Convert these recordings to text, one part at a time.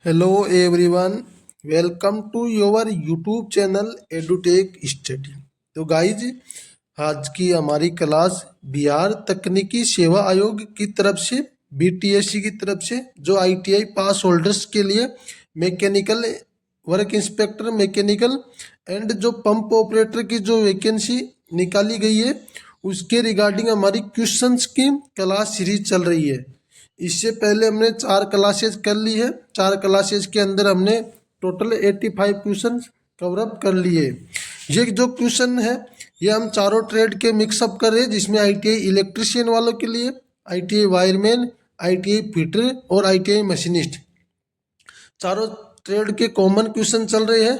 Hello everyone, welcome to your YouTube channel Edutech Study. तो guys, आज की हमारी क्लास बिहार तकनीकी सेवा आयोग की तरफ से बीटीएससी की तरफ से जो आईटीआई पास होल्डर्स के लिए mechanical work inspector mechanical and जो पंप ऑपरेटर की जो वैकेंसी निकाली गई है उसके रिगार्डिंग हमारी क्वेश्चंस की क्लास सीरीज चल रही है। इससे पहले हमने 4 क्लासेज कर ली है। 4 क्लासेज के अंदर हमने टोटल 85 क्वेश्चन कवर अप कर लिए। ये जो क्वेश्चन है ये हम चारों ट्रेड के मिक्सअप कर रहे हैं, जिसमें आईटीआई इलेक्ट्रिशियन वालों के लिए, आईटीआई वायरमैन, आईटीआई फिटर और आईटीआई मशीनिस्ट, चारों ट्रेड के कॉमन क्वेश्चन चल रहे हैं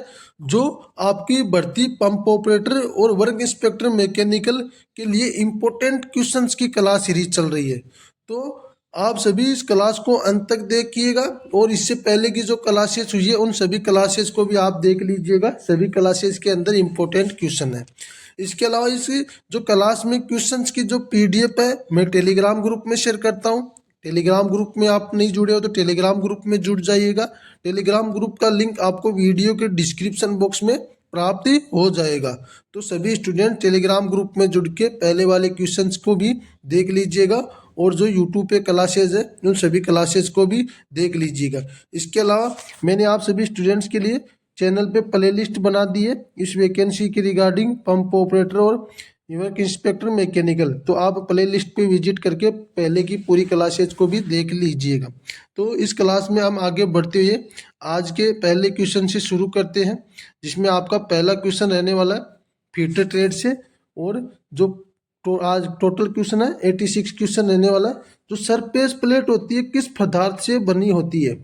जो आपकी भर्ती पंप ऑपरेटर और वर्क इंस्पेक्टर मैकेनिकल के लिए इम्पोर्टेंट क्वेश्चंस की क्लास सीरीज चल रही है। तो आप सभी इस क्लास को अंत तक देखिएगा और इससे पहले की जो क्लासेस हुई है उन सभी क्लासेस को भी आप देख लीजिएगा। सभी क्लासेस के अंदर इम्पोर्टेंट क्वेश्चन है। इसके अलावा इस जो क्लास में क्वेश्चंस की जो पीडीएफ है मैं टेलीग्राम ग्रुप में शेयर करता हूँ। टेलीग्राम ग्रुप में आप नहीं जुड़े हो तो टेलीग्राम ग्रुप में जुड़ जाइएगा। टेलीग्राम ग्रुप का लिंक आपको वीडियो के डिस्क्रिप्शन बॉक्स में प्राप्त हो जाएगा। तो सभी स्टूडेंट टेलीग्राम ग्रुप में जुड़ के पहले वाले क्वेश्चंस को भी देख लीजिएगा और जो यूट्यूब पे क्लासेज है उन सभी क्लासेज को भी देख लीजिएगा। इसके अलावा मैंने आप सभी स्टूडेंट्स के लिए चैनल पे प्लेलिस्ट बना दी है इस वैकेंसी के रिगार्डिंग पंप ऑपरेटर और वर्क इंस्पेक्टर मैकेनिकल। तो आप प्ले लिस्ट पे विजिट करके पहले की पूरी क्लासेज को भी देख लीजिएगा। तो इस क्लास में हम आगे बढ़ते हुए आज के पहले क्वेश्चन से शुरू करते हैं, जिसमें आपका पहला क्वेश्चन रहने वाला है फीटर ट्रेड से। और जो आज टोटल क्वेश्चन है 86 क्वेश्चन रहने वाला है। जो सरफेस प्लेट होती है किस पदार्थ से बनी होती है?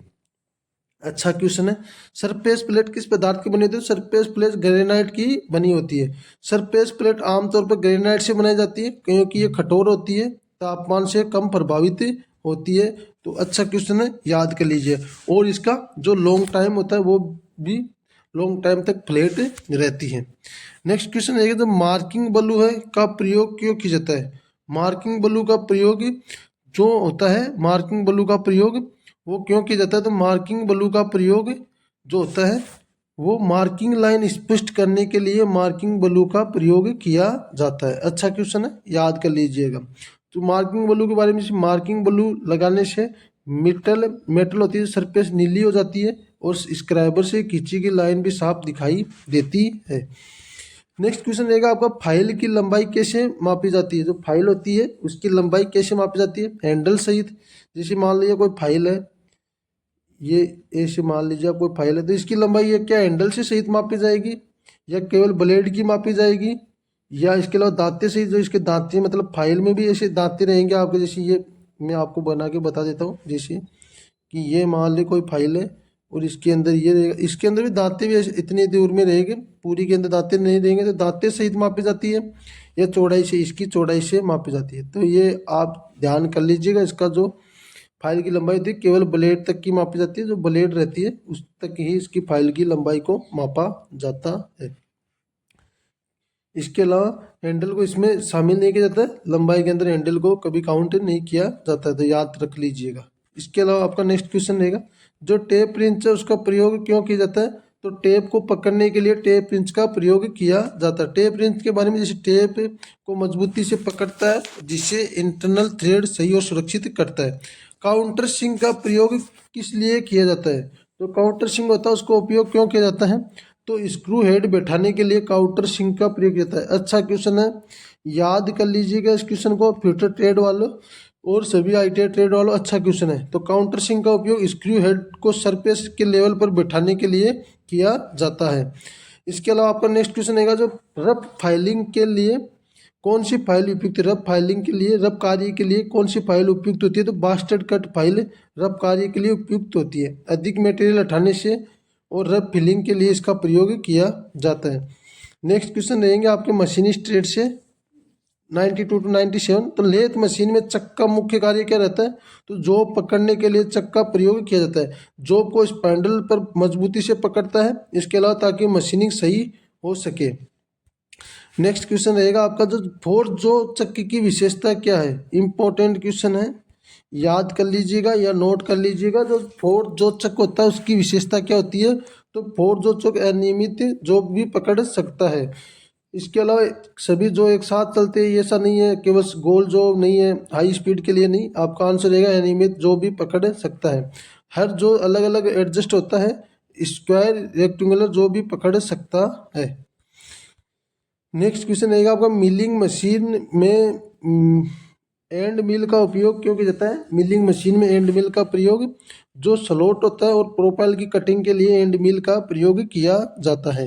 अच्छा क्वेश्चन है। सरफेस प्लेट किस पदार्थ की बनी होती है? सरफेस प्लेट ग्रेनाइट की बनी होती है। सरफेस प्लेट आमतौर पर ग्रेनाइट से बनाई जाती है क्योंकि ये कठोर होती है, तापमान से कम प्रभावित होती है। तो अच्छा क्वेश्चन है, याद कर लीजिए। और इसका जो लॉन्ग टाइम होता है वो भी लॉन्ग टाइम तक फ्लैट रहती है। नेक्स्ट क्वेश्चन है, जो मार्किंग ब्लू है का प्रयोग क्यों किया जाता है? मार्किंग ब्लू का प्रयोग जो होता है, मार्किंग ब्लू का प्रयोग वो क्यों किया जाता है? तो मार्किंग ब्लू का प्रयोग जो होता है वो मार्किंग लाइन स्पष्ट करने के लिए मार्किंग ब्लू का प्रयोग किया जाता है। अच्छा क्वेश्चन है, याद कर लीजिएगा। तो मार्किंग ब्लू के बारे में, मार्किंग ब्लू लगाने से मेटल होती है सरफेस नीली हो जाती है और स्क्रैबर से खींची गई लाइन भी साफ दिखाई देती है। नेक्स्ट क्वेश्चन रहेगा आपका, फाइल की लंबाई कैसे मापी जाती है? जो फाइल होती है उसकी लंबाई कैसे मापी जाती है? हैंडल सहित। जैसे मान लीजिए कोई फाइल है, ये ऐसे मान लीजिए आप कोई फाइल है तो इसकी लंबाई ये क्या हैंडल से सहित मापी जाएगी या केवल ब्लेड की मापी जाएगी, या इसके अलावा दांते सहित? जो इसके दांते मतलब फाइल में भी ऐसे दांते रहेंगे आपके, जैसे ये मैं आपको बना के बता देता हूँ। जैसे कि ये मान ली कोई फाइल है और इसके अंदर ये रहेगा, इसके अंदर भी दांते भी ऐसे इतनी दूर में रहेंगे, पूरी के अंदर दांते नहीं रहेंगे तो दांते सहित मापी जाती है, या चौड़ाई से, इसकी चौड़ाई से मापी जाती है। तो ये आप ध्यान कर लीजिएगा। इसका जो फाइल की लंबाई होती है केवल ब्लेड तक की मापी जाती है, जो ब्लेड रहती है उस तक ही इसकी फाइल की लंबाई को मापा जाता है। इसके अलावा हैंडल को इसमें शामिल नहीं किया जाता है, लंबाई के अंदर हैंडल को कभी काउंट नहीं किया जाता है, तो याद रख लीजिएगा। इसके अलावा आपका नेक्स्ट क्वेश्चन रहेगा, जो टेप रिंच है उसका प्रयोग क्यों किया जाता है? तो टेप को पकड़ने के लिए टेप रिंच का प्रयोग किया जाता है। टेप रिंच के बारे में, जैसे टेप को मजबूती से पकड़ता है जिससे इंटरनल थ्रेड सही और सुरक्षित करता है। काउंटर सिंक का प्रयोग किस लिए किया जाता है? तो काउंटर सिंक होता है उसका उपयोग क्यों किया जाता है? तो स्क्रू हेड बैठाने के लिए काउंटर सिंक का प्रयोग किया जाता है। अच्छा क्वेश्चन है, याद कर लीजिएगा इस क्वेश्चन को, फ्यूचर ट्रेड वालों और सभी आईटीआई ट्रेड वालों। अच्छा क्वेश्चन है। तो काउंटर सिंक का उपयोग स्क्रू हेड को सरफेस के लेवल पर बैठाने के लिए किया जाता है। इसके अलावा आपका नेक्स्ट क्वेश्चन है, जो रफ फाइलिंग के लिए कौन सी फाइल उपयुक्त है? रफ फाइलिंग के लिए, रफ कार्य के लिए कौन सी फाइल उपयुक्त होती है? तो बास्टर्ड कट फाइल रफ कार्य के लिए उपयुक्त होती है। अधिक मटेरियल हटाने से और रफ फिलिंग के लिए इसका प्रयोग किया जाता है। नेक्स्ट क्वेश्चन रहेंगे आपके मशीनिस्ट ट्रेड से 92 टू 97। तो लेथ मशीन में चक का मुख्य कार्य क्या रहता है? तो जॉब पकड़ने के लिए चक का प्रयोग किया जाता है। जॉब को स्पैंडल पर मजबूती से पकड़ता है, इसके अलावा ताकि मशीनिंग सही हो सके। नेक्स्ट क्वेश्चन रहेगा आपका, जो फोर्स जो चक्की की विशेषता क्या है? इंपॉर्टेंट क्वेश्चन है। याद कर लीजिएगा या नोट कर लीजिएगा। जो फोर्थ जोतचक होता है उसकी विशेषता क्या होती है, तो फोर्थ जोतचक अनियमित जोक भी पकड़ सकता है। इसके अलावा सभी जो एक साथ चलते हैं, ये ऐसा नहीं है, केवल गोल जो नहीं है हाई स्पीड के लिए नहीं, आपका आंसर रहेगा अनियमित जो भी पकड़ सकता है। हर जो अलग अलग एडजस्ट होता है, स्क्वायर रेक्टेंगुलर जो भी पकड़ सकता है। नेक्स्ट क्वेश्चन रहेगा आपका, मिलिंग मशीन में एंड मिल का उपयोग क्यों किया जाता है। मिलिंग मशीन में एंड मिल का प्रयोग जो स्लॉट होता है और प्रोफाइल की कटिंग के लिए एंड मिल का प्रयोग किया जाता है।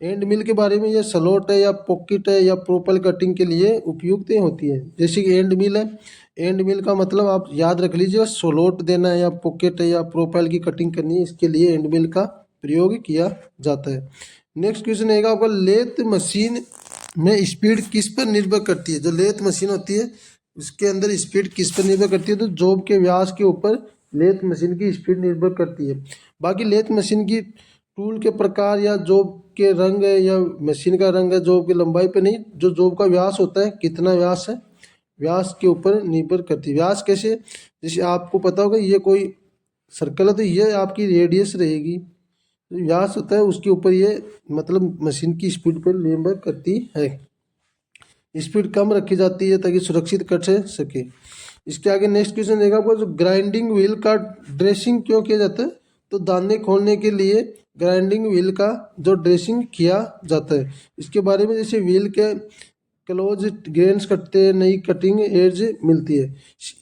एंड मिल के बारे में, ये स्लॉट है या पॉकेट है या प्रोफाइल कटिंग के लिए उपयुक्त होती है। जैसे कि एंड मिल है, एंड मिल का मतलब आप याद रख लीजिए, स्लॉट देना है या पॉकेट है या प्रोफाइल की कटिंग करनी है, इसके लिए एंड मिल का प्रयोग किया जाता है। नेक्स्ट क्वेश्चन रहेगा आपका, लेथ मशीन में स्पीड किस पर निर्भर करती है। जो लेथ मशीन होती है उसके अंदर स्पीड किस पर निर्भर करती है, तो जॉब के व्यास के ऊपर लेथ मशीन की स्पीड निर्भर करती है। बाकी लेथ मशीन की टूल के प्रकार या जॉब के रंग है या मशीन का रंग है, जॉब की लंबाई पे नहीं, जो जॉब का व्यास होता है कितना व्यास है, व्यास के ऊपर निर्भर करती है। व्यास कैसे, जैसे आपको पता होगा ये कोई सर्कल है तो ये आपकी रेडियस रहेगी, जो व्यास होता है उसके ऊपर ये मतलब मशीन की स्पीड पर निर्भर करती है। स्पीड कम रखी जाती है ताकि सुरक्षित कर सके। इसके आगे नेक्स्ट क्वेश्चन रहेगा आपको, जो ग्राइंडिंग व्हील का ड्रेसिंग क्यों किया जाता है, तो दाने खोलने के लिए ग्राइंडिंग व्हील का जो ड्रेसिंग किया जाता है। इसके बारे में, जैसे व्हील के क्लोज ग्रेन्स कटते हैं, नई कटिंग एज मिलती है।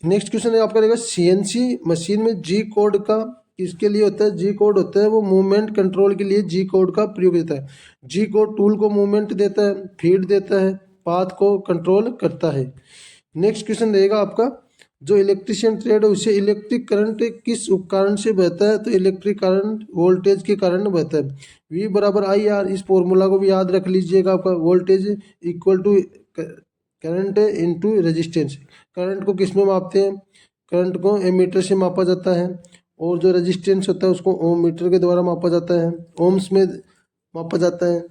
नेक्स्ट क्वेश्चन आपका रहेगा, सीएनसी मशीन में जी कोड का किसके लिए होता है। जी कोड होता है वो मूवमेंट कंट्रोल के लिए जी कोड का प्रयोग देता है। जी कोड टूल को मूवमेंट देता है, फीड देता है, पाथ को कंट्रोल करता है। नेक्स्ट क्वेश्चन रहेगा आपका, जो इलेक्ट्रिशियन ट्रेड है उसे इलेक्ट्रिक करंट किस उपकरण से बहता है, तो इलेक्ट्रिक करंट वोल्टेज के कारण बहता है। V बराबर आई आर, इस फॉर्मूला को भी याद रख लीजिएगा। आपका voltage equal to current into resistance. Current को किस में मापते हैं, करंट को एमीटर से मापा जाता है, और जो रेजिस्टेंस होता है उसको ओम मीटर के द्वारा मापा जाता है, ओम्स में मापा जाता है,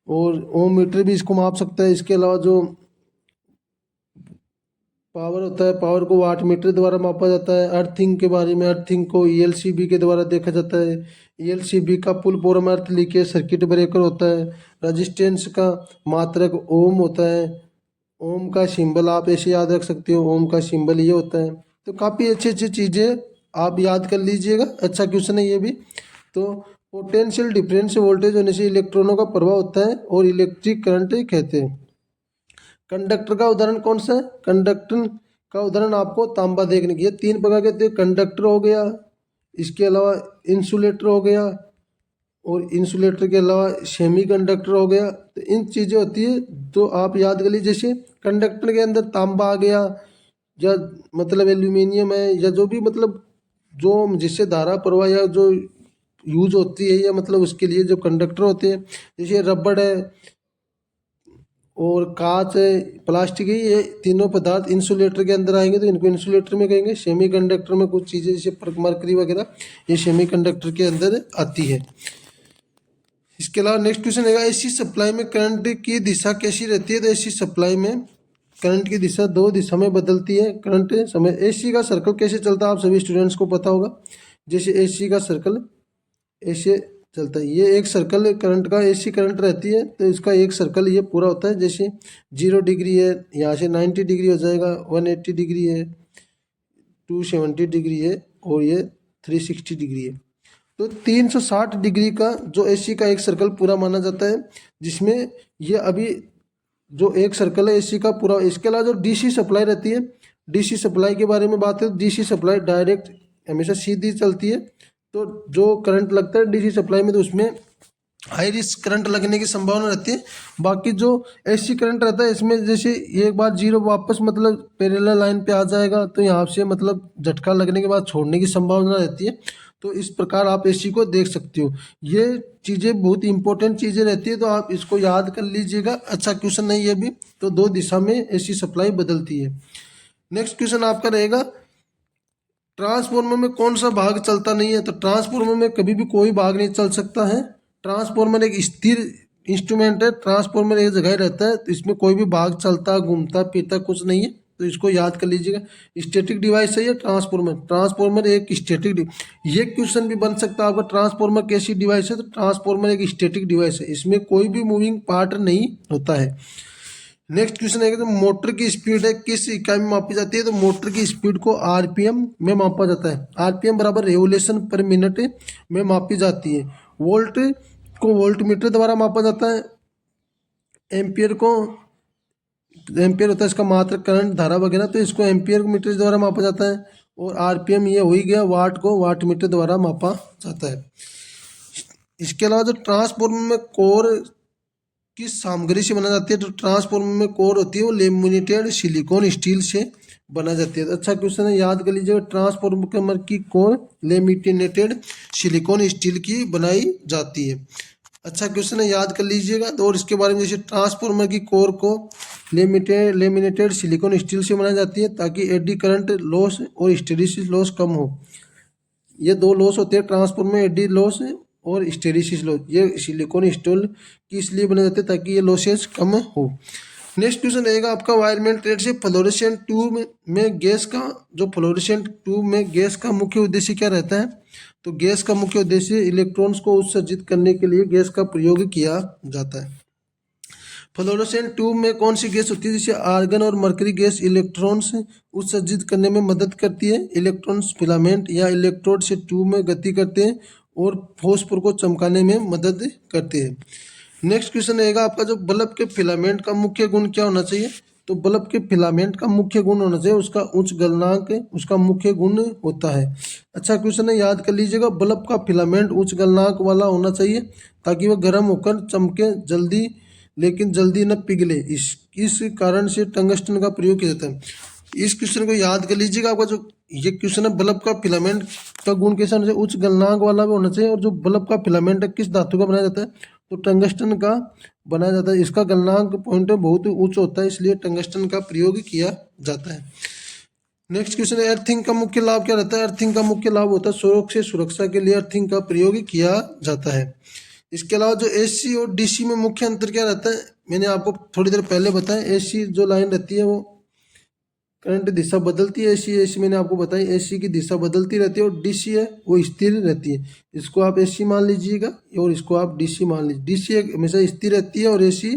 और ओम मीटर भी इसको माप सकता है। इसके अलावा जो पावर होता है, पावर को वाट मीटर द्वारा मापा जाता है। अर्थिंग के बारे में, अर्थिंग को ईएलसीबी के द्वारा देखा जाता है। ईएलसीबी का फुल फॉर्म अर्थ लीकेज सर्किट ब्रेकर होता है। रजिस्टेंस का मात्रक ओम होता है। ओम का सिंबल आप ऐसे याद रख सकते हो, ओम का सिंबल ये होता है। तो काफ़ी अच्छी अच्छी चीज़ें आप याद कर लीजिएगा, अच्छा क्वेश्चन है ये भी। तो पोटेंशियल डिफरेंस वोल्टेज होने से इलेक्ट्रॉनों का प्रभाव होता है और इलेक्ट्रिक करंट कहते हैं। कंडक्टर का उदाहरण कौन सा है, कंडक्टर का उदाहरण आपको तांबा देखने की है। तीन प्रकार के कंडक्टर हो गया, इसके अलावा इंसुलेटर हो गया, और इंसुलेटर के अलावा सेमी कंडक्टर हो गया। तो इन चीज़ें होती है तो आप याद कर लीजिए। जैसे कंडक्टर के अंदर तांबा आ गया, या मतलब एल्यूमिनियम है, या जो भी मतलब जो जिससे धारा प्रवाह या जो यूज होती है, या मतलब उसके लिए जो कंडक्टर होते हैं, जैसे रबड़ है और कांच है, प्लास्टिक है, ये तीनों पदार्थ इंसुलेटर के अंदर आएंगे, तो इनको इंसुलेटर में कहेंगे। सेमीकंडक्टर में कुछ चीज़ें जैसे मरकरी वगैरह, ये सेमीकंडक्टर के अंदर आती है। इसके अलावा नेक्स्ट क्वेश्चन है, एसी सप्लाई में करंट की दिशा कैसी रहती है। तो एसी सप्लाई में करंट की दिशा दो दिशा में बदलती है करंट समय। एसी का सर्कल कैसे चलता है, आप सभी स्टूडेंट्स को पता होगा। जैसे एसी का सर्कल ऐसे चलता है, ये एक सर्कल करंट का, एसी करंट रहती है तो इसका एक सर्कल ये पूरा होता है। जैसे 0 डिग्री है, यहाँ से 90 डिग्री हो जाएगा, 180 डिग्री है, 270 डिग्री है, और ये 360 डिग्री है। तो 360 डिग्री का जो एसी का एक सर्कल पूरा माना जाता है, जिसमें ये अभी जो एक सर्कल है एसी का पूरा। इसके अलावा जो डीसी सप्लाई रहती है, डीसी सप्लाई के बारे में बात करें, डीसी सप्लाई डायरेक्ट हमेशा सीधी चलती है। तो जो करंट लगता है डीसी सप्लाई में, तो उसमें हाई रिस्क करंट लगने की संभावना रहती है। बाकी जो एसी करंट रहता है इसमें, जैसे एक बार जीरो वापस मतलब पैरेलल लाइन पे आ जाएगा, तो यहाँ से मतलब झटका लगने के बाद छोड़ने की संभावना रहती है। तो इस प्रकार आप एसी को देख सकते हो। ये चीज़ें बहुत इंपॉर्टेंट चीज़ें रहती है, तो आप इसको याद कर लीजिएगा, अच्छा क्वेश्चन नहीं ये भी। तो दो दिशा में एसी सप्लाई बदलती है। नेक्स्ट क्वेश्चन आपका रहेगा, ट्रांसफार्मर में कौन सा भाग चलता नहीं है। तो ट्रांसफार्मर में कभी भी कोई भाग नहीं चल सकता है। ट्रांसफार्मर एक स्थिर इंस्ट्रूमेंट है, ट्रांसफार्मर एक जगह रहता है, तो इसमें कोई भी भाग चलता घूमता फिरता कुछ नहीं है। तो इसको याद कर लीजिएगा। स्टैटिक डिवाइस है या ट्रांसफॉर्मर, ट्रांसफॉर्मर एक स्टैटिक, ये क्वेश्चन भी बन सकता है आपका, ट्रांसफॉर्मर कैसी डिवाइस है, तो ट्रांसफॉर्मर एक स्टैटिक डिवाइस है, इसमें कोई भी मूविंग पार्ट नहीं होता है। नेक्स्ट क्वेश्चन है कि मोटर की स्पीड है किस इकाई में मापी जाती है, तो मोटर की स्पीड को आरपीएम में मापा जाता है। आरपीएम बराबर रेवोल्यूशन पर मिनट में मापी जाती है। वोल्ट को वोल्टमीटर द्वारा मापा जाता है। एम्पियर को, एम्पियर होता है इसका मात्र करंट धारा वगैरह, तो इसको एम्पियर मीटर द्वारा मापा जाता है। और आरपीएम ये हो ही गया, वाट को वाट मीटर द्वारा मापा जाता है। इसके अलावा जो ट्रांसफॉर्मर में कोर किस सामग्री से बना जाती है, तो ट्रांसफॉर्मर में कोर होती है वो लेमिनेटेड सिलिकॉन स्टील से बना जाती है। तो अच्छा क्वेश्चन है, याद कर लीजिएगा, ट्रांसफॉर्मर की कोर लेमिनेटेड सिलिकॉन स्टील की बनाई जाती है। अच्छा क्वेश्चन है, याद कर लीजिएगा। तो और इसके बारे में, जैसे ट्रांसफॉर्मर की कोर को लेमिनेटेड सिलिकॉन स्टील से बनाई जाती है ताकि एडी करंट लॉस और हिस्टैरिसीस लॉस कम हो। ये दो लॉस होते हैं ट्रांसफॉर्मर में, एडी लॉस और हिस्टैरिसीस लॉस। ये सिलिकॉन स्टील की इसलिए बने जाते हैं ताकि ये लॉसेस कम हो। नेक्स्ट क्वेश्चन रहेगा आपका, वायरमेंट रेट से फ्लोरेसेंट ट्यूब में गैस का, जो फ्लोरेसेंट ट्यूब में गैस का मुख्य उद्देश्य क्या रहता है, तो गैस का मुख्य उद्देश्य इलेक्ट्रॉन्स को उत्सर्जित करने के लिए गैस का प्रयोग किया जाता है। फ्लोरेसेंट ट्यूब में कौन सी गैस होती है, जिसे आर्गन और मरकरी गैस इलेक्ट्रॉन्स उत्सर्जित करने में मदद करती है। इलेक्ट्रॉन्स फिलामेंट या इलेक्ट्रोड से ट्यूब में गति करते हैं और फॉस्फोर को चमकाने में मदद करते हैं। नेक्स्ट क्वेश्चन रहेगा आपका, जो बल्ब के फिलामेंट का मुख्य गुण क्या होना चाहिए, तो बल्ब के फिलामेंट का मुख्य गुण होना चाहिए उसका उच्च गलनांक, उसका मुख्य गुण होता है। अच्छा क्वेश्चन है, याद कर लीजिएगा, बल्ब का फिलामेंट उच्च गलनांक वाला होना चाहिए ताकि वह गर्म होकर चमके जल्दी, लेकिन जल्दी न पिघले। इस कारण से टंगस्टन का प्रयोग किया जाता है। इस क्वेश्चन को याद कर लीजिएगा। आपका जो ये क्वेश्चन है, बल्ब का फिलामेंट का गुण कैसा होना चाहिए, उच्च गलनांक वाला भी होना चाहिए। और जो बल्ब का फिलामेंट है किस धातु का बनाया जाता है, तो टंगस्टन का बनाया जाता है। इसका गलनांक पॉइंट बहुत उच्च होता है, इसलिए टंगस्टन का प्रयोग किया जाता है। नेक्स्ट क्वेश्चन है, अर्थिंग का मुख्य लाभ क्या रहता है। अर्थिंग का मुख्य लाभ होता है शॉक से सुरक्षा के लिए अर्थिंग का प्रयोग किया जाता है। इसके अलावा जो एसी और डीसी में मुख्य अंतर क्या रहता है, मैंने आपको थोड़ी देर पहले बताया। एसी जो लाइन रहती है वो करंट दिशा बदलती है, एसी मैंने आपको बताई, एसी की दिशा बदलती रहती है। और डीसी है वो स्थिर रहती है, इसको आप एसी मान लीजिएगा और इसको आप डीसी मान लीजिए। डीसी हमेशा स्थिर रहती है और एसी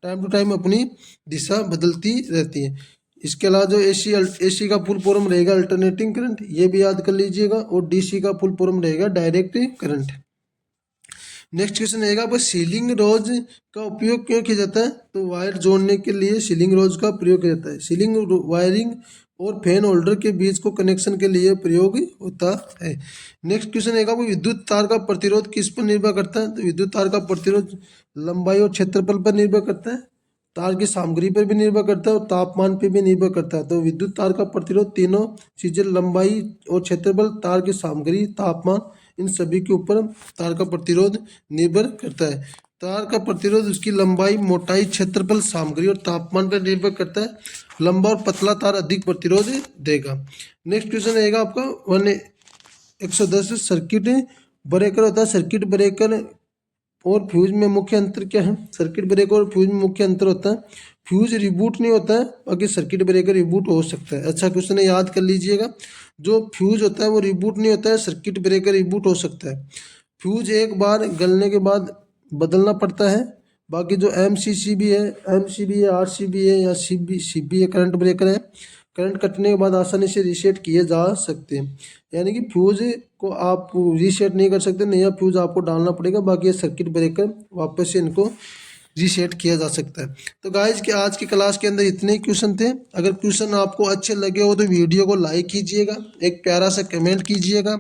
टाइम टू टाइम अपनी दिशा बदलती रहती है। इसके अलावा जो एसी का फुल फॉर्म रहेगा अल्टरनेटिंग करंट, ये भी याद कर लीजिएगा। और डीसी का फुल फॉर्म रहेगा डायरेक्ट करंट। नेक्स्ट क्वेश्चन रहेगा आपका, सीलिंग रोज का उपयोग क्यों किया जाता है, तो वायर जोड़ने के लिए सीलिंग रोज का प्रयोग किया जाता है। सीलिंग वायरिंग और फैन होल्डर के बीच को कनेक्शन के लिए प्रयोग होता है। नेक्स्ट क्वेश्चन रहेगा, विद्युत तार का प्रतिरोध किस पर निर्भर करता है, तो विद्युत तार का प्रतिरोध लंबाई और क्षेत्रफल पर निर्भर करता है, तार की सामग्री पर भी निर्भर करता है और तापमान पर भी निर्भर करता है। तो विद्युत तार का प्रतिरोध तीनों चीजें, लंबाई और क्षेत्रफल, तार की सामग्री, तापमान, इन सभी के ऊपर तार का प्रतिरोध निर्भर करता है। तार का प्रतिरोध उसकी लंबाई, मोटाई, क्षेत्रफल, सामग्री और तापमान पर निर्भर करता है। लंबा और पतला तार अधिक प्रतिरोध देगा। नेक्स्ट क्वेश्चन रहेगा आपका 110, सर्किट ब्रेकर होता है। सर्किट ब्रेकर और फ्यूज में मुख्य अंतर क्या है, सर्किट ब्रेकर और फ्यूज में मुख्य अंतर होता है, फ्यूज रिबूट नहीं होता है, बाकी सर्किट ब्रेकर रिबूट हो सकता है। अच्छा क्वेश्चन है, याद कर लीजिएगा, जो फ्यूज होता है वो रिबूट नहीं होता है, सर्किट ब्रेकर रिबूट हो सकता है। फ्यूज एक बार गलने के बाद बदलना पड़ता है। बाकी जो एमसीबी है, आरसीबी है या सीबी है, करंट ब्रेकर है, करंट कटने के बाद आसानी से रीसेट किए जा सकते हैं। यानी कि फ्यूज को आप रीसेट नहीं कर सकते, नया फ्यूज आपको डालना पड़ेगा। बाकी ये सर्किट ब्रेकर वापस से इनको रीसेट किया जा सकता है। तो गाइज के आज की क्लास के अंदर इतने ही क्वेश्चन थे। अगर क्वेश्चन आपको अच्छे लगे हो तो वीडियो को लाइक कीजिएगा, एक प्यारा सा कमेंट कीजिएगा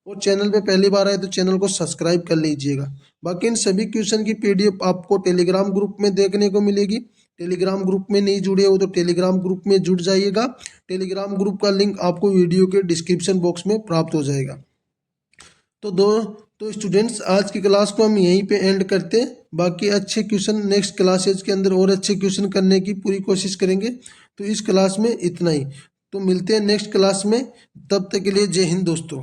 और चैनल पे पहली बार आए तो चैनल को सब्सक्राइब कर लीजिएगा। बाकी इन सभी क्वेश्चन की पीडीएफ आपको टेलीग्राम ग्रुप में देखने को मिलेगी। टेलीग्राम ग्रुप में नहीं जुड़े हो तो टेलीग्राम ग्रुप में जुड़ जाइएगा। टेलीग्राम ग्रुप का लिंक आपको वीडियो के डिस्क्रिप्शन बॉक्स में प्राप्त हो जाएगा। तो स्टूडेंट्स, आज की क्लास को हम यहीं पे एंड करते हैं। बाकी अच्छे क्वेश्चन नेक्स्ट क्लासेज के अंदर और अच्छे क्वेश्चन करने की पूरी कोशिश करेंगे। तो इस क्लास में इतना ही, तो मिलते हैं नेक्स्ट क्लास में। तब तक के लिए जय हिंद दोस्तों।